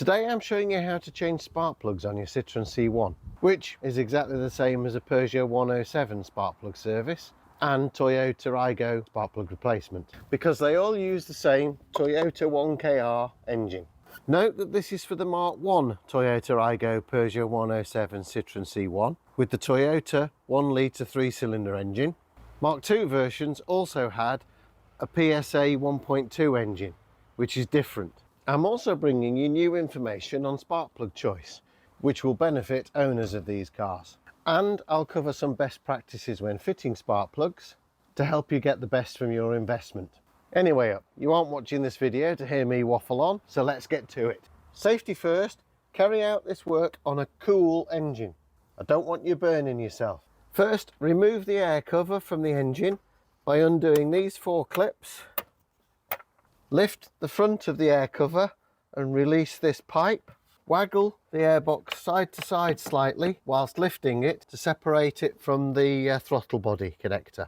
Today I'm showing you how to change spark plugs on your Citroen C1, which is exactly the same as a Peugeot 107 spark plug service and Toyota aygo spark plug replacement, because they all use the same Toyota 1KR engine. Note that this is for the Mark 1 Toyota aygo Peugeot 107 Citroen C1 with the Toyota 1 litre 3-cylinder engine. Mark 2 versions also had a PSA 1.2 engine, which is different. I'm also bringing you new information on spark plug choice, which will benefit owners of these cars. And I'll cover some best practices when fitting spark plugs to help you get the best from your investment. Anyway, you aren't watching this video to hear me waffle on, so let's get to it. Safety first, carry out this work on a cool engine. I don't want you burning yourself. First, remove the air cover from the engine by undoing these 4 clips. Lift the front of the air cover and release this pipe. Waggle the airbox side to side slightly whilst lifting it to separate it from the throttle body connector.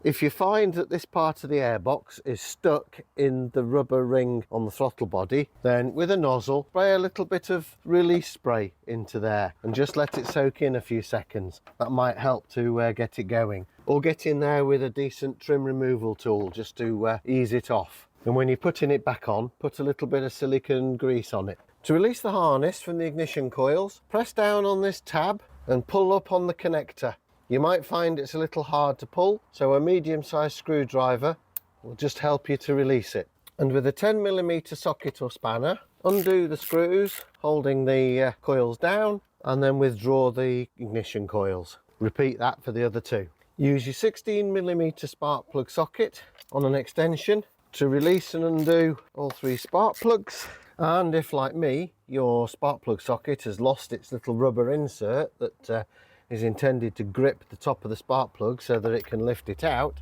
If you find that this part of the airbox is stuck in the rubber ring on the throttle body, then with a nozzle, spray a little bit of release spray into there and just let it soak in a few seconds. That might help to get it going. Or get in there with a decent trim removal tool just to ease it off. And when you're putting it back on, put a little bit of silicone grease on it. To release the harness from the ignition coils, press down on this tab and pull up on the connector. You might find it's a little hard to pull, so a medium-sized screwdriver will just help you to release it. And with a 10mm socket or spanner, undo the screws holding the coils down and then withdraw the ignition coils. Repeat that for the other 2. Use your 16mm spark plug socket on an extension to release and undo all 3 spark plugs. And if, like me, your spark plug socket has lost its little rubber insert that is intended to grip the top of the spark plug so that it can lift it out,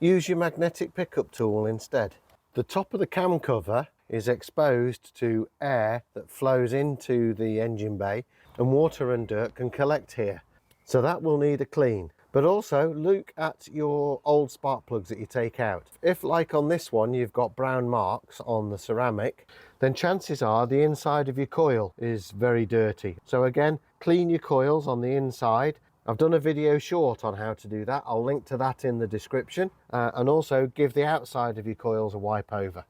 use your magnetic pickup tool instead. The top of the cam cover is exposed to air that flows into the engine bay, and water and dirt can collect here, so that will need a clean. But also look at your old spark plugs that you take out. If, like on this one, you've got brown marks on the ceramic, then chances are the inside of your coil is very dirty. So again, clean your coils on the inside. I've done a video short on how to do that. I'll link to that in the description, and also give the outside of your coils a wipe over.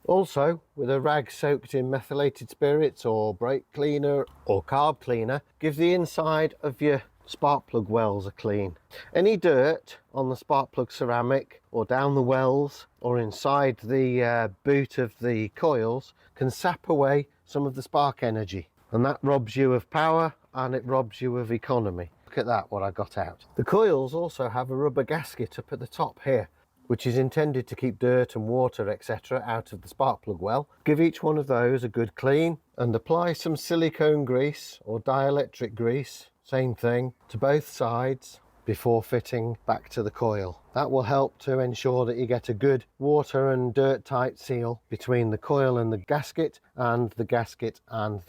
Also, with a rag soaked in methylated spirits or brake cleaner or carb cleaner, give the inside of your spark plug wells a clean. Any dirt on the spark plug ceramic or down the wells or inside the boot of the coils can sap away some of the spark energy, and that robs you of power and it robs you of economy. Look at that, what I got out. The coils also have a rubber gasket up at the top here, which is intended to keep dirt and water etc. out of the spark plug well. Give each one of those a good clean and apply some silicone grease or dielectric grease, same thing, to both sides before fitting back to the coil. That will help to ensure that you get a good water and dirt tight seal between the coil and the gasket and the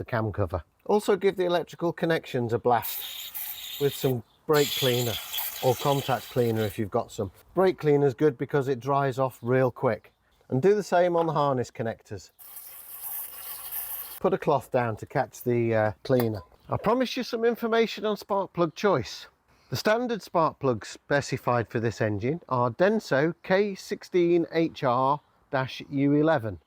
cam cover. Also give the electrical connections a blast with some brake cleaner or contact cleaner if you've got some. Brake cleaner is good because it dries off real quick. And do the same on the harness connectors. Put a cloth down to catch the cleaner. I promised you some information on spark plug choice. The standard spark plugs specified for this engine are Denso K16HR-U11.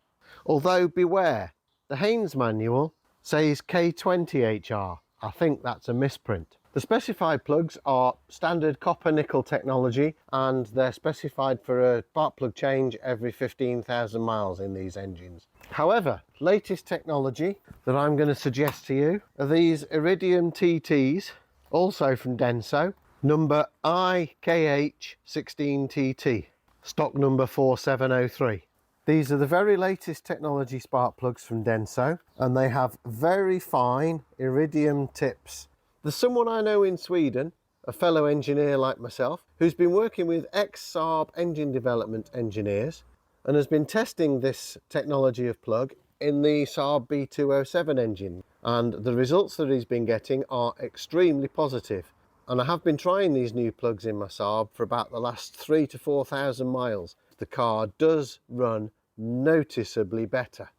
Although beware, the Haynes manual says K20HR. I think that's a misprint. The specified plugs are standard copper nickel technology, and they're specified for a spark plug change every 15,000 miles in these engines. However, latest technology that I'm going to suggest to you are these Iridium TTs, also from Denso, number IKH16TT, stock number 4703. These are the very latest technology spark plugs from Denso, and they have very fine iridium tips. There's someone I know in Sweden, a fellow engineer like myself, who's been working with ex-Saab engine development engineers and has been testing this technology of plug in the Saab B207 engine. And the results that he's been getting are extremely positive. And I have been trying these new plugs in my Saab for about the last 3,000 to 4,000 miles. The car does run noticeably better.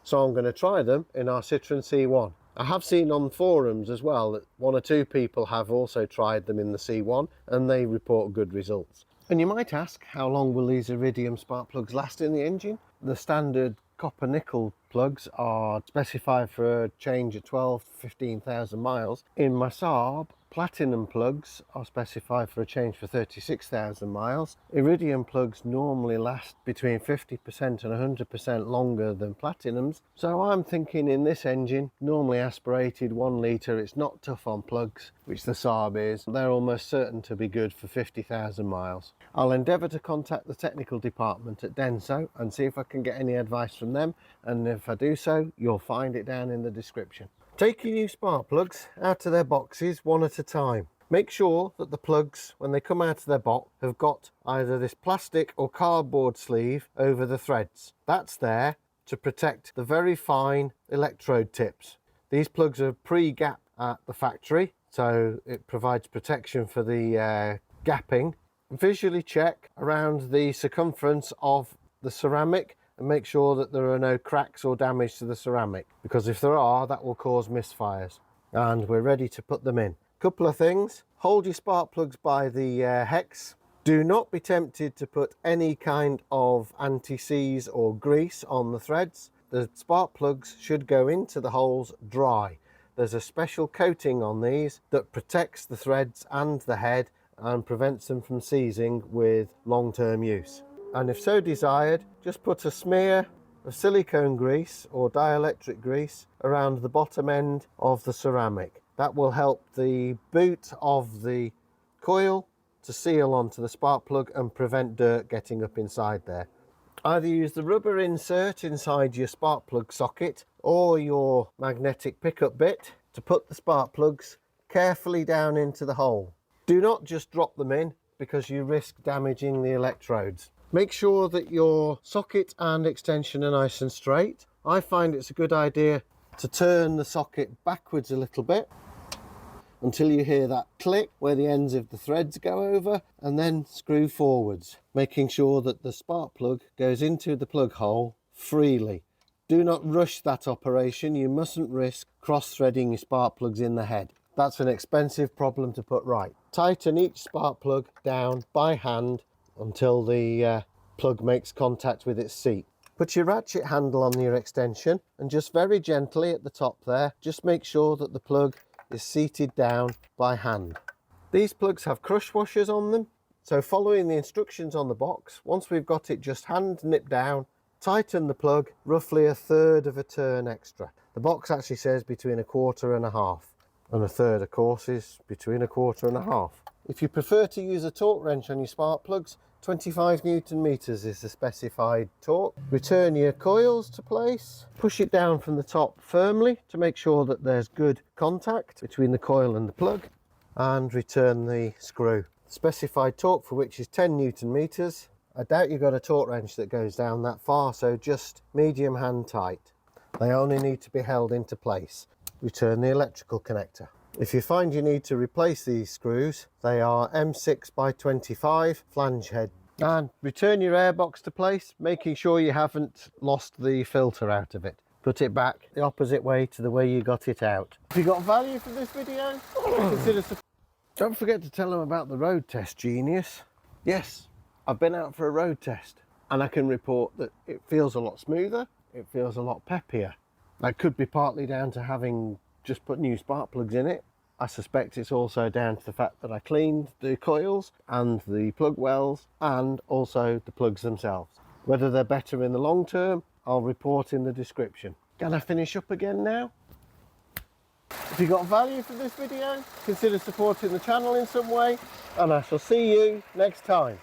So I'm going to try them in our Citroen C1. I have seen on forums as well that 1 or 2 people have also tried them in the C1 and they report good results. And you might ask, how long will these Iridium spark plugs last in the engine? The standard copper nickel plugs are specified for a change at 12,000 to 15,000 miles. In my Saab, platinum plugs are specified for a change for 36,000 miles. Iridium plugs normally last between 50% and 100% longer than platinums. So I'm thinking in this engine, normally aspirated 1 litre, it's not tough on plugs, which the Saab is. They're almost certain to be good for 50,000 miles. I'll endeavour to contact the technical department at Denso and see if I can get any advice from them, and if I do so, you'll find it down in the description. Take your new spark plugs out of their boxes one at a time. Make sure that the plugs, when they come out of their box, have got either this plastic or cardboard sleeve over the threads. That's there to protect the very fine electrode tips. These plugs are pre-gapped at the factory, so it provides protection for the gapping. Visually check around the circumference of the ceramic and make sure that there are no cracks or damage to the ceramic, because if there are, that will cause misfires. And we're ready to put them in. Couple of things: hold your spark plugs by the hex. Do not be tempted to put any kind of anti-seize or grease on the threads. The spark plugs should go into the holes dry. There's a special coating on these that protects the threads and the head and prevents them from seizing with long-term use. And if so desired, just put a smear of silicone grease or dielectric grease around the bottom end of the ceramic. That will help the boot of the coil to seal onto the spark plug and prevent dirt getting up inside there. Either use the rubber insert inside your spark plug socket or your magnetic pickup bit to put the spark plugs carefully down into the hole. Do not just drop them in, because you risk damaging the electrodes. Make sure that your socket and extension are nice and straight. I find it's a good idea to turn the socket backwards a little bit until you hear that click where the ends of the threads go over, and then screw forwards, making sure that the spark plug goes into the plug hole freely. Do not rush that operation. You mustn't risk cross-threading your spark plugs in the head. That's an expensive problem to put right. Tighten each spark plug down by hand until the plug makes contact with its seat. Put your ratchet handle on your extension and just very gently at the top there, just make sure that the plug is seated down by hand. These plugs have crush washers on them, so following the instructions on the box, once we've got it just hand nip down, tighten the plug roughly 1/3 of a turn extra. The box actually says between 1/4 and 1/2. And 1/3, of course, is between 1/4 and 1/2. If you prefer to use a torque wrench on your spark plugs, 25 Newton meters is the specified torque. Return your coils to place. Push it down from the top firmly to make sure that there's good contact between the coil and the plug, and return the screw. Specified torque for which is 10 Newton meters. I doubt you've got a torque wrench that goes down that far, so just medium hand tight. They only need to be held into place. Return the electrical connector. If you find you need to replace these screws, they are M6 by 25 flange head. And return your airbox to place, making sure you haven't lost the filter out of it. Put it back the opposite way to the way you got it out. If you got value from this video, don't forget to tell them about the road test, genius. Yes, I've been out for a road test and I can report that it feels a lot smoother, it feels a lot peppier. That could be partly down to having just put new spark plugs in it. I suspect it's also down to the fact that I cleaned the coils and the plug wells and also the plugs themselves. Whether they're better in the long term, I'll report in the description. Can I finish up again now? If you got value from this video, consider supporting the channel in some way, and I shall see you next time.